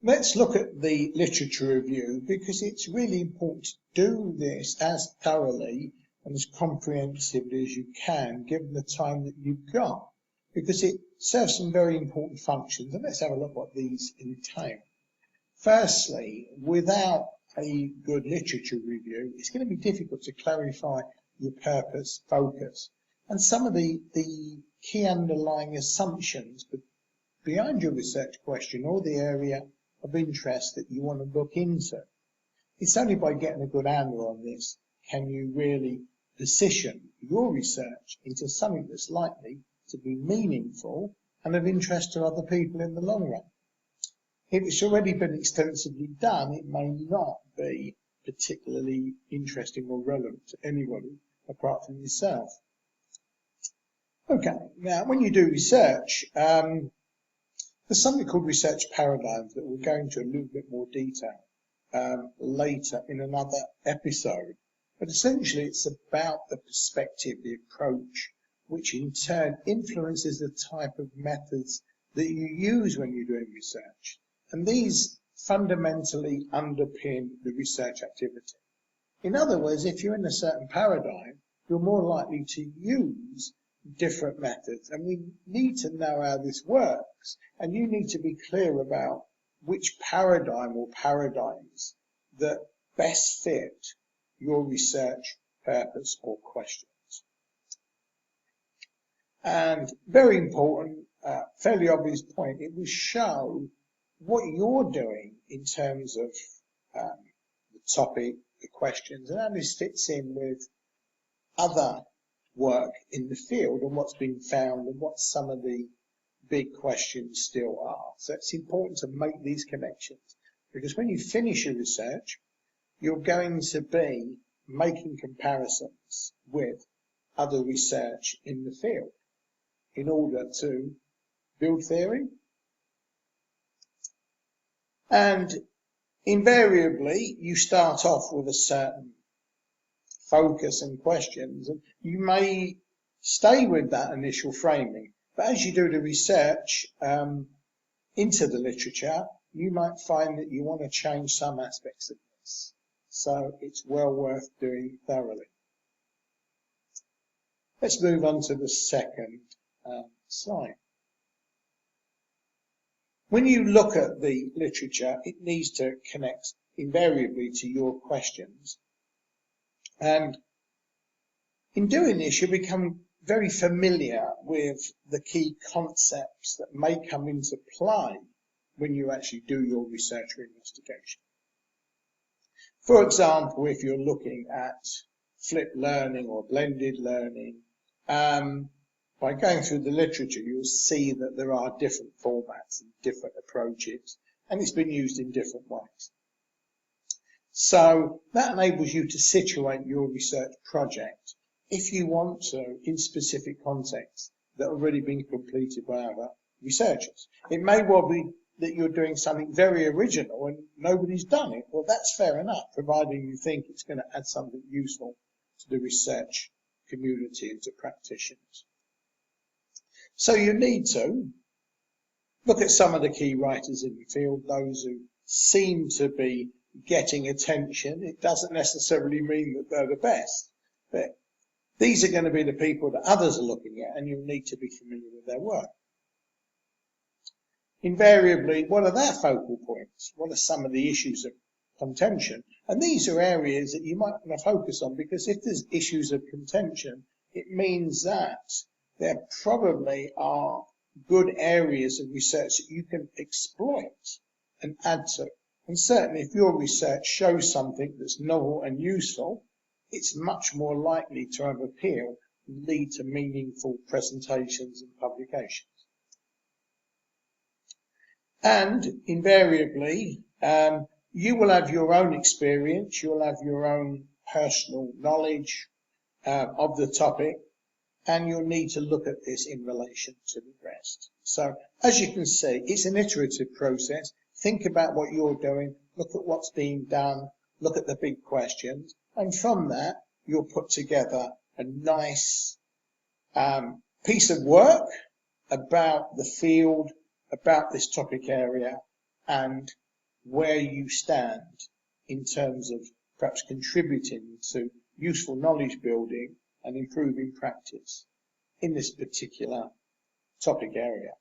Let's look at the literature review, because it's really important to do this as thoroughly and as comprehensively as you can, given the time that you've got, because it serves some very important functions. And let's have a look what these entail. Firstly, without a good literature review, it's going to be difficult to clarify your purpose, focus, and some of the key underlying assumptions behind your research question or the area of interest that you want to look into. It's only by getting a good handle on this can you really position your research into something that's likely to be meaningful and of interest to other people in the long run. If it's already been extensively done, it may not be particularly interesting or relevant to anybody apart from yourself. Okay, now when you do research, there's something called research paradigms that we'll go into a little bit more detail later in another episode. But essentially it's about the perspective, the approach, which in turn influences the type of methods that you use when you're doing research. And these fundamentally underpin the research activity. In other words, if you're in a certain paradigm, you're more likely to use different methods, and we need to know how this works, and you need to be clear about which paradigm or paradigms that best fit your research purpose or questions. And very important, fairly obvious point, it will show what you're doing in terms of the topic, the questions, and how this fits in with other work in the field and what's been found and what some of the big questions still are. So it's important to make these connections, because when you finish your research, you're going to be making comparisons with other research in the field in order to build theory. And invariably, you start off with a certain focus and questions, and you may stay with that initial framing. But as you do the research into the literature, you might find that you want to change some aspects of this. So it's well worth doing thoroughly. Let's move on to the second slide. When you look at the literature, it needs to connect invariably to your questions. And in doing this, you become very familiar with the key concepts that may come into play when you actually do your research or investigation. For example, if you're looking at flipped learning or blended learning, by going through the literature, you'll see that there are different formats and different approaches, and it's been used in different ways. So that enables you to situate your research project, if you want to, in specific contexts that have already been completed by other researchers. It may well be that you're doing something very original and nobody's done it. Well, that's fair enough, providing you think it's going to add something useful to the research community and to practitioners. So you need to look at some of the key writers in the field, those who seem to be getting attention. It doesn't necessarily mean that they're the best, but these are going to be the people that others are looking at, and you'll need to be familiar with their work. Invariably, what are their focal points? What are some of the issues of contention? And these are areas that you might want to focus on, because if there's issues of contention, it means that there probably are good areas of research that you can exploit and add to. And certainly if your research shows something that's novel and useful, it's much more likely to have appeal and lead to meaningful presentations and publications. And invariably, you will have your own experience, you'll have your own personal knowledge of the topic, and you'll need to look at this in relation to the rest. So, as you can see, it's an iterative process. Think about what you're doing, look at what's being done, look at the big questions, and from that, you'll put together a nice piece of work about the field, about this topic area, and where you stand in terms of perhaps contributing to useful knowledge building and improving practice in this particular topic area.